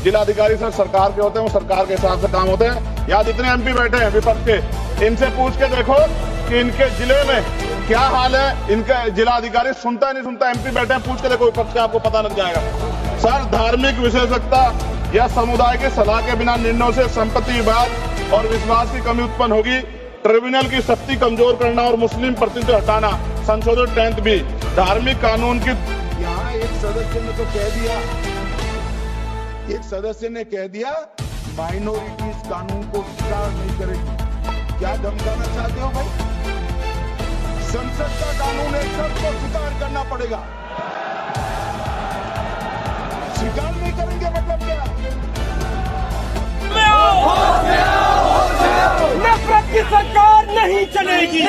जिलाधिकारी सर सरकार के होते हैं, वो सरकार के हिसाब से काम होते हैं। यहाँ जितने एमपी बैठे हैं विपक्ष के, इनसे पूछ के देखो कि इनके जिले में क्या हाल है। इनके जिलाधिकारी सुनता नहीं सुनता, एमपी बैठे हैं, पूछ के देखो विपक्ष के, आपको पता लग जाएगा। सर धार्मिक विशेषज्ञता या समुदाय की सलाह के बिना निर्णयों से संपत्ति विवाद और विश्वास की कमी उत्पन्न होगी। ट्रिब्यूनल की शक्ति कमजोर करना और मुस्लिम प्रतिनिधि हटाना, संशोधित 10th बी धार्मिक कानून की। यहाँ एक सदस्य ने तो कह दिया, एक सदस्य ने कह दिया माइनॉरिटी इस कानून को स्वीकार नहीं करेगी। क्या धमकाना चाहते हो भाई? संसद का कानून है, सबको स्वीकार करना पड़ेगा। स्वीकार नहीं करेंगे मतलब क्या? नफरत की सरकार नहीं चलेगी।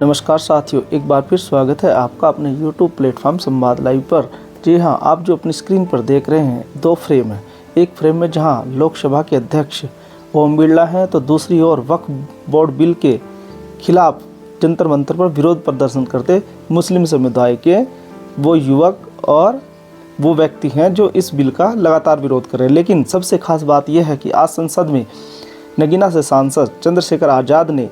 नमस्कार साथियों, एक बार फिर स्वागत है आपका अपने YouTube प्लेटफॉर्म संवाद लाइव पर। जी हां, आप जो अपनी स्क्रीन पर देख रहे हैं, दो फ्रेम है। एक फ्रेम में जहां लोकसभा के अध्यक्ष ओम बिरला हैं, तो दूसरी ओर वक्फ बोर्ड बिल के खिलाफ जंतर मंतर पर विरोध प्रदर्शन करते मुस्लिम समुदाय के वो युवक और वो व्यक्ति हैं जो इस बिल का लगातार विरोध कर रहे हैं। लेकिन सबसे खास बात यह है कि आज संसद में नगीना से सांसद चंद्रशेखर आज़ाद ने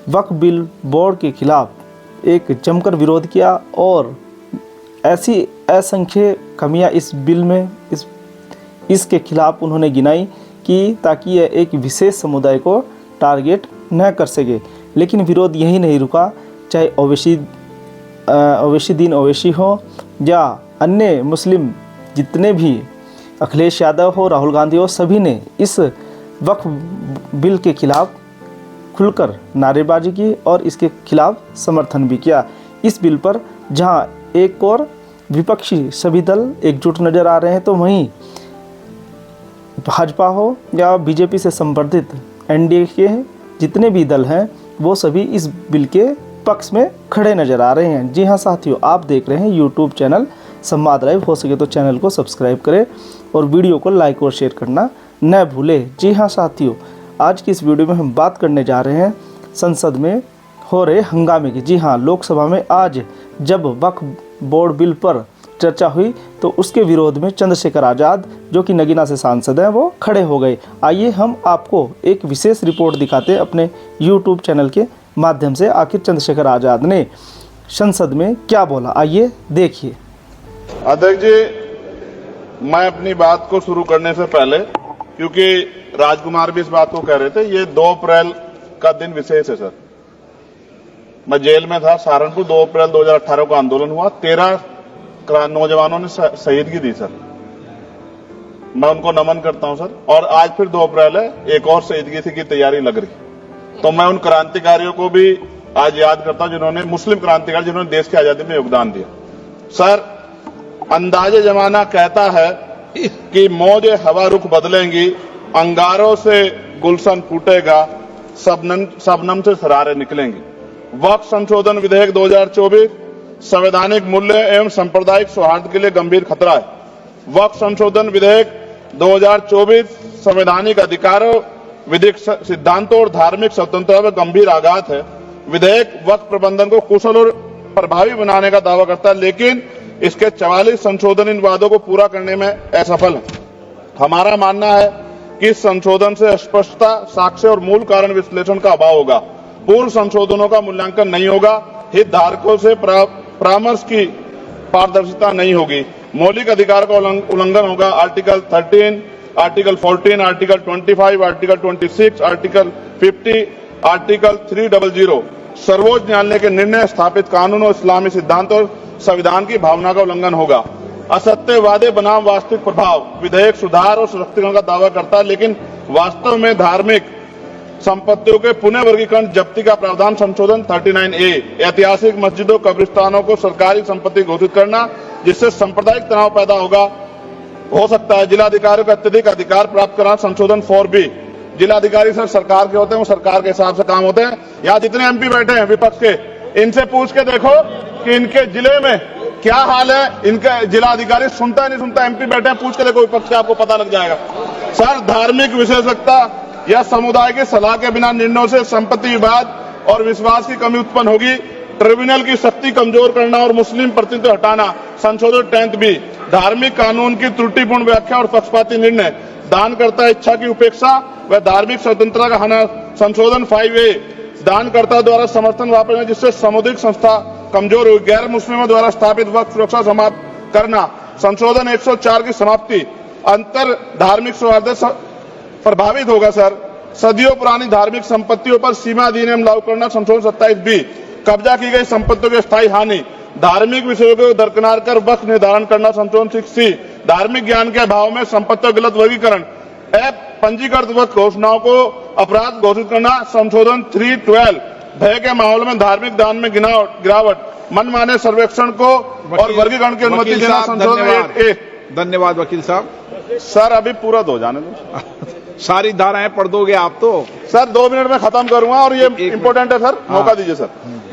वक्फ बिल बोर्ड के खिलाफ एक जमकर विरोध किया और ऐसी असंख्य कमियां इस बिल में इसके खिलाफ उन्होंने गिनाई कि ताकि यह एक विशेष समुदाय को टारगेट न कर सके। लेकिन विरोध यही नहीं रुका, चाहे ओवैसी दीन ओवैसी हो या अन्य मुस्लिम जितने भी, अखिलेश यादव हो, राहुल गांधी हो, सभी ने इस वक्फ बिल के खिलाफ खुलकर नारेबाजी की और इसके खिलाफ समर्थन भी किया। इस बिल पर जहां एक और विपक्षी सभी दल एकजुट नज़र आ रहे हैं, तो वहीं भाजपा हो या बीजेपी से संबंधित एनडीए के जितने भी दल हैं, वो सभी इस बिल के पक्ष में खड़े नज़र आ रहे हैं। जी हाँ साथियों, आप देख रहे हैं यूट्यूब चैनल संवाद लाइव। हो सके तो चैनल को सब्सक्राइब करें और वीडियो को लाइक और शेयर करना न भूलें। जी हाँ साथियों, आज की इस वीडियो में हम बात करने जा रहे हैं संसद में हो रहे हंगामे की। जी हाँ, लोकसभा में आज जब वक्फ बोर्ड बिल पर चर्चा हुई तो उसके विरोध में चंद्रशेखर आज़ाद, जो कि नगीना से सांसद हैं, वो खड़े हो गए। आइए हम आपको एक विशेष रिपोर्ट दिखाते हैं अपने यूट्यूब चैनल के माध्यम से। आखिर चंद्रशेखर आज़ाद ने संसद में क्या बोला, आइए देखिए। अध्यक्ष जी, मैं अपनी बात को शुरू करने से पहले, क्योंकि राजकुमार भी इस बात को कह रहे थे, ये 2 अप्रैल का दिन विशेष है सर। मैं जेल में था सहारनपुर, 2 अप्रैल 2018 को आंदोलन हुआ, 13 नौजवानों ने शहीदगी दी सर। मैं उनको नमन करता हूं सर। और आज फिर 2 अप्रैल है, एक और शहीदगी की तैयारी लग रही। तो मैं उन क्रांतिकारियों को भी आज याद करता हूं जिन्होंने, मुस्लिम क्रांतिकारी जिन्होंने देश की आजादी में योगदान दिया। सर, अंदाजे जमाना कहता है कि मौजे हवा रुख बदलेंगी, अंगारों से गुलशन फूटेगा, शबनम से सरारे निकलेंगे। वक्फ संशोधन विधेयक 2024 संवैधानिक मूल्य एवं सांप्रदायिक सौहार्द के लिए गंभीर खतरा है। वक्फ संशोधन विधेयक 2024 संवैधानिक अधिकारों, विधिक सिद्धांतों और धार्मिक स्वतंत्रता पर गंभीर आघात है। विधेयक वक्फ प्रबंधन को कुशल और प्रभावी बनाने का दावा करता है, लेकिन इसके 44 संशोधन इन वादों को पूरा करने में असफल है। हमारा मानना है कि इस संशोधन से स्पष्टता, साक्ष्य और मूल कारण विश्लेषण का अभाव होगा। पूर्व संशोधनों का मूल्यांकन नहीं होगा, हितधारकों से परामर्श की पारदर्शिता नहीं होगी, मौलिक अधिकार का उल्लंघन होगा। Article 13, article 14, article 25, article 26, article 50, article 300 सर्वोच्च न्यायालय के निर्णय, स्थापित कानून और इस्लामी सिद्धांत और संविधान की भावना का उल्लंघन होगा। असत्य वादे बनाम वास्तविक प्रभाव, विधेयक सुधार और सशक्तिकरण का दावा करता है, लेकिन वास्तव में धार्मिक संपत्तियों के पुनः वर्गीकरण, जब्ती का प्रावधान संशोधन 39A, ऐतिहासिक मस्जिदों, कब्रिस्तानों को सरकारी संपत्ति घोषित करना, जिससे सांप्रदायिक तनाव पैदा हो सकता है। जिलाधिकारियों को अत्यधिक अधिकार प्राप्त करना, संशोधन 4B, जिलाधिकारी सर सरकार के होते हैं, वो सरकार के हिसाब से काम होते हैं। यहाँ जितने एमपी बैठे हैं विपक्ष के, इनसे पूछ के देखो कि इनके जिले में क्या हाल है। इनके जिलाधिकारी सुनता नहीं सुनता, एमपी बैठे हैं, पूछ के देखो विपक्ष का, आपको पता लग जाएगा। सर, धार्मिक विशेषज्ञता या समुदाय की सलाह के बिना निर्णयों से संपत्ति विवाद और विश्वास की कमी उत्पन्न होगी। ट्रिब्यूनल की शक्ति कमजोर करना और मुस्लिम प्रतिनिधित्व हटाना, संशोधन 10th बी, धार्मिक कानून की त्रुटिपूर्ण व्याख्या और पक्षपाती निर्णय, दानकर्ता इच्छा की उपेक्षा व धार्मिक स्वतंत्रता का हनन, संशोधन 5A, दानकर्ता द्वारा समर्थन वापस लेना जिससे सामुदायिक संस्था कमजोर हुई, गैर मुस्लिमों द्वारा स्थापित वक्फ सुरक्षा समाप्त करना, संशोधन 104 की समाप्ति, अंतर धार्मिक सौहार्द प्रभावित होगा सर, सदियों पुरानी धार्मिक संपत्तियों पर सीमा अधिनियम लागू करना, संशोधन 27B, कब्जा की गई संपत्तियों की स्थायी हानि, धार्मिक विषयों को दरकिनार कर वक्फ निर्धारण करना, संशोधन 6C, धार्मिक ज्ञान के अभाव में संपत्तियों का गलत वर्गीकरण, पंजीकृत वक्फ घोषणाओं को अपराध घोषित करना, संशोधन 312, भय के माहौल में धार्मिक दान में गिरावट, मनमाने सर्वेक्षण को और वर्गीकरण की अनुमति देना, संशोधन 8A। धन्यवाद वकील साहब। सर अभी पूरा दो जाने दो। सारी धाराएं पढ़ दोगे आप तो? सर 2 मिनट में खत्म करूंगा और ये इंपॉर्टेंट है सर, मौका दीजिए सर।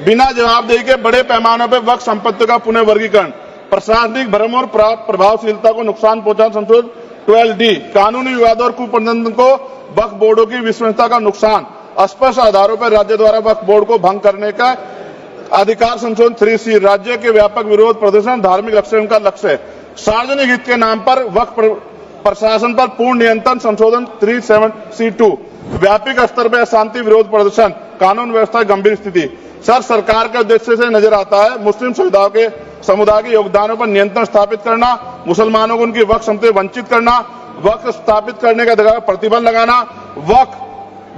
बिना जवाबदेही के बड़े पैमाने पर वक्फ संपत्ति का पुनः वर्गीकरण, प्रशासनिक भ्रम और प्रभावशीलता को नुकसान पहुंचाना, संशोधन 12D, कानूनी विवादों और कुप्रबंधन को वक्फ बोर्डों की विश्वसनीयता का नुकसान, अस्पष्ट आधारों पर राज्य द्वारा वक्फ बोर्ड को भंग करने का अधिकार, संशोधन 3C, राज्य के व्यापक विरोध प्रदर्शन धार्मिक लक्ष्य का लक्ष्य, सार्वजनिक हित के नाम पर वक्फ प्रशासन पर पूर्ण नियंत्रण, संशोधन 37C2, व्यापक स्तर पर अशांति विरोध प्रदर्शन, कानून व्यवस्था गंभीर स्थिति। सर सरकार के उद्देश्य से नजर आता है मुस्लिम समुदाय के योगदानों पर नियंत्रण स्थापित करना, मुसलमानों को उनकी वक्फ संपत्ति वंचित करना, वक्फ स्थापित करने का अधिकार प्रतिबंध लगाना,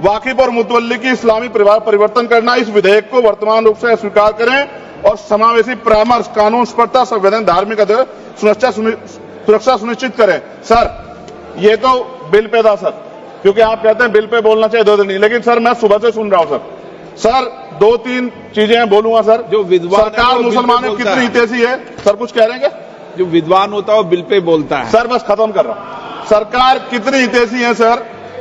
वाकिफ और मुतवल्ली की इस्लामी परिवर्तन करना। इस विधेयक को वर्तमान रूप से स्वीकार करें और समावेशी परामर्श, कानून स्पष्टता, संवैधानिक धार्मिक सुरक्षा सुनिश्चित करें। सर ये तो बिल पे था सर, क्योंकि आप कहते हैं बिल पे बोलना चाहिए 2 दिन नहीं, लेकिन सर मैं सुबह से सुन रहा हूं सर 2-3 चीजें बोलूंगा सर। जो विद्वान सरकार मुसलमानों की कितनी हितैषी है सर, कुछ कह रहे हैं क्या? जो विद्वान होता है वो बिल पे बोलता है। सर बस खत्म कर रहा हूं। सरकार कितनी हितैषी है सर,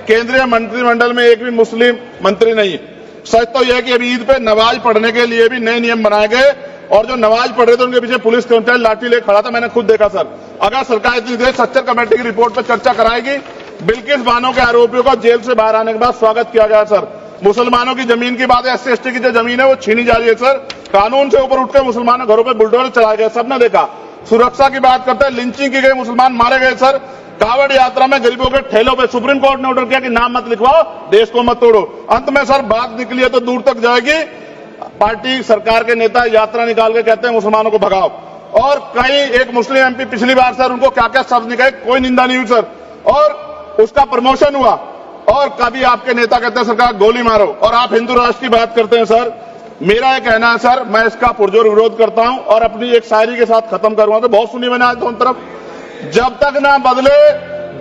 केंद्रीय मंत्रिमंडल में एक भी मुस्लिम मंत्री नहीं है। सच तो यह है कि अभी ईद पे नमाज पढ़ने के लिए भी नए नियम बनाए गए और जो नमाज पढ़ रहे थे उनके पीछे पुलिस कर्मचारी लाठी लेकर खड़ा था, मैंने खुद देखा सर। अगर सरकार इतनी देर सच्चर कमेटी की रिपोर्ट पर चर्चा कराएगी, बिल्किस बानो के आरोपियों का जेल से बाहर आने के बाद स्वागत किया गया सर। मुसलमानों की जमीन की बात है, SC/ST की जो जमीन है वो छीनी जा रही है सर, कानून से ऊपर उठकर मुसलमानों घरों पर बुलडोजर चलाए गए, सबने देखा। सुरक्षा की बात करते हैं, लिंचिंग की गई, मुसलमान मारे गए सर। कावड़ यात्रा में गरीबों के ठेलों पे सुप्रीम कोर्ट ने ऑर्डर किया कि नाम मत लिखवाओ, देश को मत तोड़ो। अंत में सर बात निकली है तो दूर तक जाएगी, पार्टी सरकार के नेता यात्रा निकाल के कहते हैं मुसलमानों को भगाओ। और कई एक मुस्लिम MP पिछली बार सर उनको क्या क्या शब्द निकले, कोई निंदा नहीं हुई सर, और उसका प्रमोशन हुआ। और कभी आपके नेता कहते हैं सरकार गोली मारो, और आप हिंदू राष्ट्र की बात करते हैं सर। मेरा यह कहना है सर, मैं इसका पुरजोर विरोध करता हूं और अपनी एक शायरी के साथ खत्म करूंगा। तो बहुत सुनी मैंने आज दोनों तरफ, जब तक ना बदले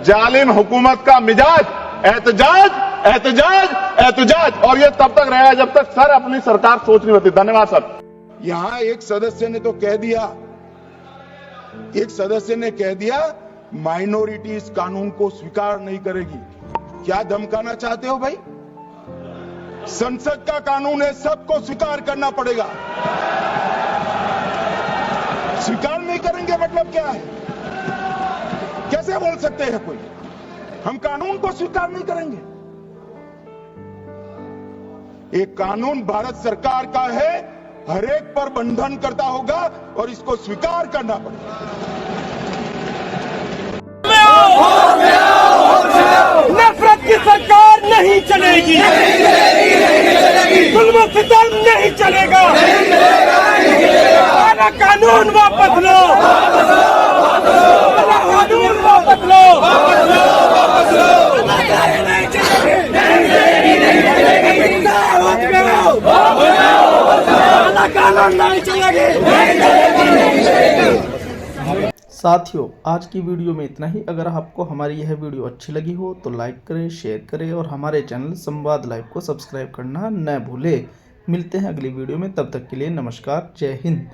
जालिम हुकूमत का मिजाज, एहतजाज एहतजाज एहतजाज, और ये तब तक रहेगा जब तक सर अपनी सरकार सोच नहीं होती। धन्यवाद सर। यहां एक सदस्य ने तो कह दिया, एक सदस्य ने कह दिया माइनॉरिटी इस कानून को स्वीकार नहीं करेगी। क्या धमकाना चाहते हो भाई? संसद का कानून है, सबको स्वीकार करना पड़ेगा। स्वीकार नहीं करेंगे मतलब क्या है? कैसे बोल सकते हैं कोई हम कानून को स्वीकार नहीं करेंगे? एक कानून भारत सरकार का है, हर एक पर बंधन करता होगा और इसको स्वीकार करना पड़ेगा। नफरत की सरकार नहीं चलेगी, जुल्म सितम नहीं चलेगा, काला कानून वापस लो, काला कानून वापस लो, काला कानून नहीं चलेगी। साथियों आज की वीडियो में इतना ही। अगर आपको हमारी यह वीडियो अच्छी लगी हो तो लाइक करें, शेयर करें और हमारे चैनल संवाद लाइव को सब्सक्राइब करना न भूलें। मिलते हैं अगली वीडियो में, तब तक के लिए नमस्कार, जय हिंद।